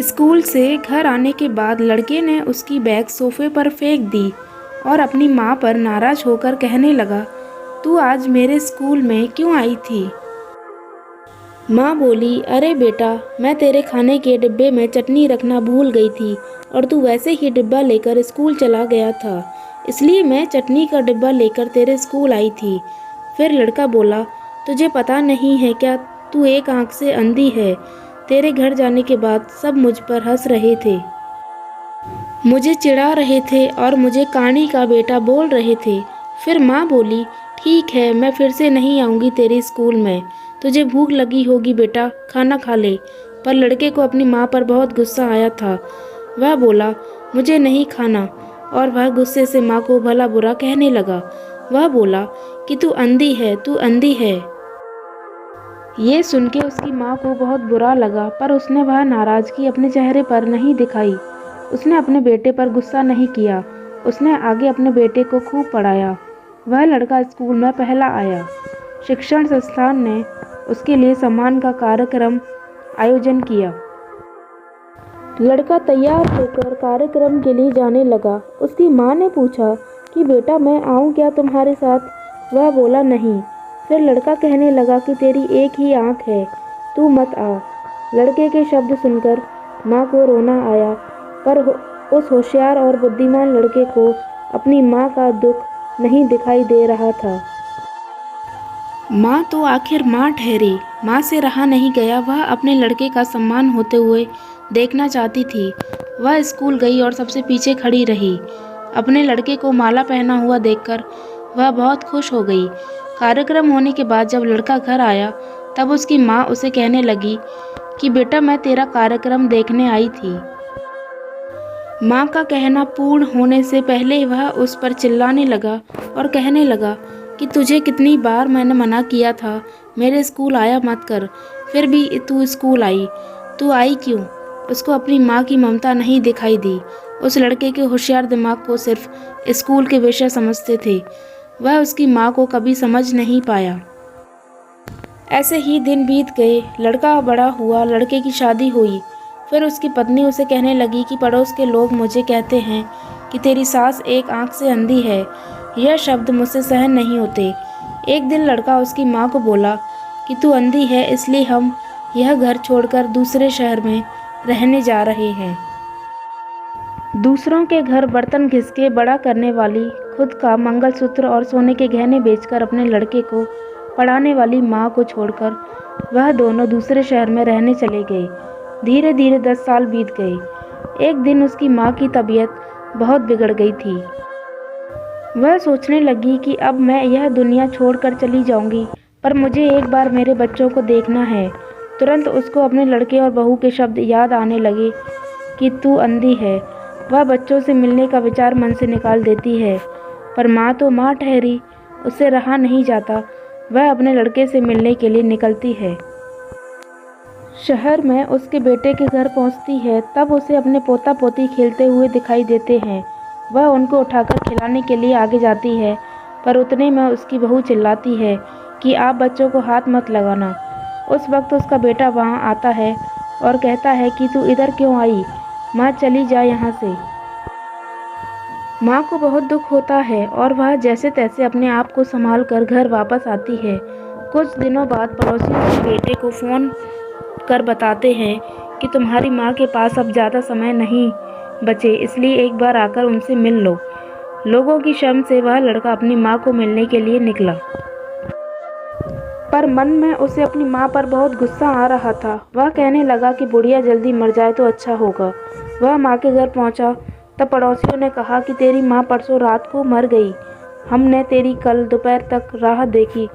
School से घर आने के बाद लड़के ने उसकी बैग सोफे पर फेंक दी और अपनी माँ पर नाराज होकर कहने लगा, तू आज मेरे स्कूल में क्यों आई थी? माँ बोली, अरे बेटा, मैं तेरे खाने के डिब्बे में चटनी रखना भूल गई थी और तू वैसे ही डिब्बा लेकर स्कूल चला गया था, इसलिए मैं चटनी का डिब्बा लेकर तेरे स्कूल आई थी। फिर लड़का बोला, तुझे पता नहीं है क्या, तू एक आंख से अंधी है। तेरे घर जाने के बाद सब मुझ पर हंस रहे थे, मुझे चिढ़ा रहे थे और मुझे कानी का बेटा बोल रहे थे। फिर माँ बोली, ठीक है, मैं फिर से नहीं आऊँगी तेरे स्कूल में। तुझे भूख लगी होगी बेटा, खाना खा ले। पर लड़के को अपनी माँ पर बहुत गुस्सा आया था। वह बोला, मुझे नहीं खाना, और वह गुस्से से माँ को भला बुरा कहने लगा। वह बोला कि तू अंधी है, तू अंधी है। ये सुन के उसकी माँ को बहुत बुरा लगा, पर उसने वह नाराज़गी अपने चेहरे पर नहीं दिखाई। उसने अपने बेटे पर गुस्सा नहीं किया। उसने आगे अपने बेटे को खूब पढ़ाया। वह लड़का स्कूल में पहला आया। शिक्षण संस्थान ने उसके लिए सम्मान का कार्यक्रम आयोजन किया। लड़का तैयार होकर कार्यक्रम के लिए जाने लगा। उसकी माँ ने पूछा कि बेटा, मैं आऊँ क्या तुम्हारे साथ? वह बोला, नहीं। फिर लड़का कहने लगा कि तेरी एक ही आँख है, तू मत आ। लड़के के शब्द सुनकर माँ को रोना आया, पर उस होशियार और बुद्धिमान लड़के को अपनी माँ का दुख नहीं दिखाई दे रहा था। माँ तो आखिर माँ ठहरी। माँ से रहा नहीं गया, वह अपने लड़के का सम्मान होते हुए देखना चाहती थी। वह स्कूल गई और सबसे पीछे खड़ी रही। अपने लड़के को माला पहना हुआ देखकर वह बहुत खुश हो गई। कार्यक्रम होने के बाद जब लड़का घर आया, तब उसकी माँ उसे कहने लगी कि बेटा, मैं तेरा कार्यक्रम देखने आई थी। माँ का कहना पूर्ण होने से पहले वह उस पर चिल्लाने लगा और कहने लगा कि तुझे कितनी बार मैंने मना किया था, मेरे स्कूल आया मत कर, फिर भी तू स्कूल आई। तू आई क्यों? उसको अपनी माँ की ममता नहीं दिखाई दी। उस लड़के के होशियार दिमाग को सिर्फ स्कूल के विषय समझते थे। वह उसकी माँ को कभी समझ नहीं पाया। ऐसे ही दिन बीत गए। लड़का बड़ा हुआ, लड़के की शादी हुई। फिर उसकी पत्नी उसे कहने लगी कि पड़ोस के लोग मुझे कहते हैं कि तेरी सास एक आंख से अंधी है। यह शब्द मुझसे सहन नहीं होते। एक दिन लड़का उसकी माँ को बोला कि तू अंधी है, इसलिए हम यह घर छोड़कर दूसरे शहर में रहने जा रहे हैं। दूसरों के घर बर्तन घिस के बड़ा करने वाली, खुद का मंगलसूत्र और सोने के गहने बेचकर अपने लड़के को पढ़ाने वाली माँ को छोड़कर वह दोनों दूसरे शहर में रहने चले गए। धीरे धीरे 10 साल बीत गए। एक दिन उसकी माँ की तबीयत बहुत बिगड़ गई थी। वह सोचने लगी कि अब मैं यह दुनिया छोड़कर चली जाऊंगी, पर मुझे एक बार मेरे बच्चों को देखना है। तुरंत उसको अपने लड़के और बहू के शब्द याद आने लगे कि तू अंधी है। वह बच्चों से मिलने का विचार मन से निकाल देती है, पर माँ तो माँ ठहरी, उससे रहा नहीं जाता। वह अपने लड़के से मिलने के लिए निकलती है। शहर में उसके बेटे के घर पहुंचती है, तब उसे अपने पोता पोती खेलते हुए दिखाई देते हैं। वह उनको उठाकर खिलाने के लिए आगे जाती है, पर उतने में उसकी बहू चिल्लाती है कि आप बच्चों को हाथ मत लगाना। उस वक्त उसका बेटा वहां आता है और कहता है कि तू इधर क्यों आई? माँ, चली जा यहाँ से। माँ को बहुत दुख होता है और वह जैसे तैसे अपने आप को संभाल कर घर वापस आती है। कुछ दिनों बाद पड़ोसियों के बेटे को फ़ोन कर बताते हैं कि तुम्हारी माँ के पास अब ज़्यादा समय नहीं बचे, इसलिए एक बार आकर उनसे मिल लो। लोगों की शर्म से वह लड़का अपनी माँ को मिलने के लिए निकला, पर मन में उसे अपनी माँ पर बहुत गुस्सा आ रहा था। वह कहने लगा कि बुढ़िया जल्दी मर जाए तो अच्छा होगा। वह माँ के घर पहुँचा, तब पड़ोसियों ने कहा कि तेरी माँ परसों रात को मर गई। हमने तेरी कल दोपहर तक राह देखी,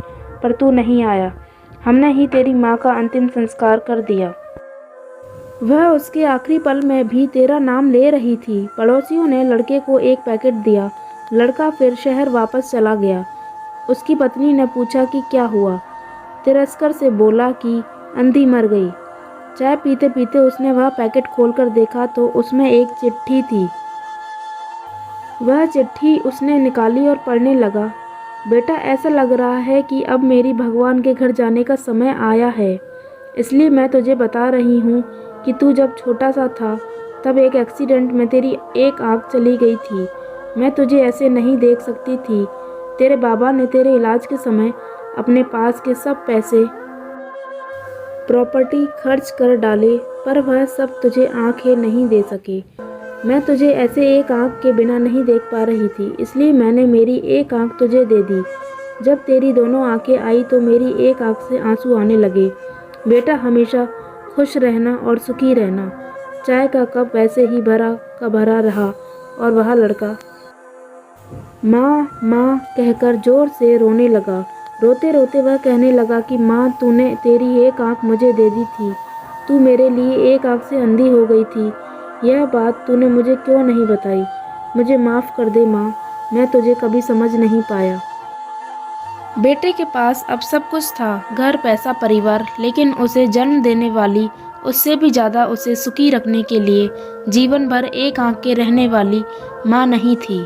पर तू नहीं आया। हमने ही तेरी माँ का अंतिम संस्कार कर दिया। वह उसके आखिरी पल में भी तेरा नाम ले रही थी। पड़ोसियों ने लड़के को एक पैकेट दिया। लड़का फिर शहर वापस चला गया। उसकी पत्नी ने पूछा कि क्या हुआ? तिरस्कार से बोला कि अंधी मर गई। चाय पीते पीते उसने वह पैकेट खोलकर देखा तो उसमें एक चिट्ठी थी। वह चिट्ठी उसने निकाली और पढ़ने लगा। बेटा, ऐसा लग रहा है कि अब मेरी भगवान के घर जाने का समय आया है, इसलिए मैं तुझे बता रही हूँ कि तू जब छोटा सा था तब एक एक्सीडेंट में तेरी एक आँख चली गई थी। मैं तुझे ऐसे नहीं देख सकती थी। तेरे बाबा ने तेरे इलाज के समय अपने पास के सब पैसे प्रॉपर्टी खर्च कर डाले, पर वह सब तुझे आंखें नहीं दे सके। मैं तुझे ऐसे एक आंख के बिना नहीं देख पा रही थी, इसलिए मैंने मेरी एक आंख तुझे दे दी। जब तेरी दोनों आंखें आई तो मेरी एक आंख से आंसू आने लगे। बेटा, हमेशा खुश रहना और सुखी रहना। चाय का कप वैसे ही भरा का भरा रहा और वह लड़का माँ माँ कहकर जोर से रोने लगा। रोते रोते वह कहने लगा कि माँ, तूने तेरी एक आँख मुझे दे दी थी। तू मेरे लिए एक आँख से अंधी हो गई थी। यह बात तूने मुझे क्यों नहीं बताई? मुझे माफ़ कर दे माँ, मैं तुझे कभी समझ नहीं पाया। बेटे के पास अब सब कुछ था, घर, पैसा, परिवार, लेकिन उसे जन्म देने वाली, उससे भी ज़्यादा उसे सुखी रखने के लिए जीवन भर एक आँख के रहने वाली माँ नहीं थी।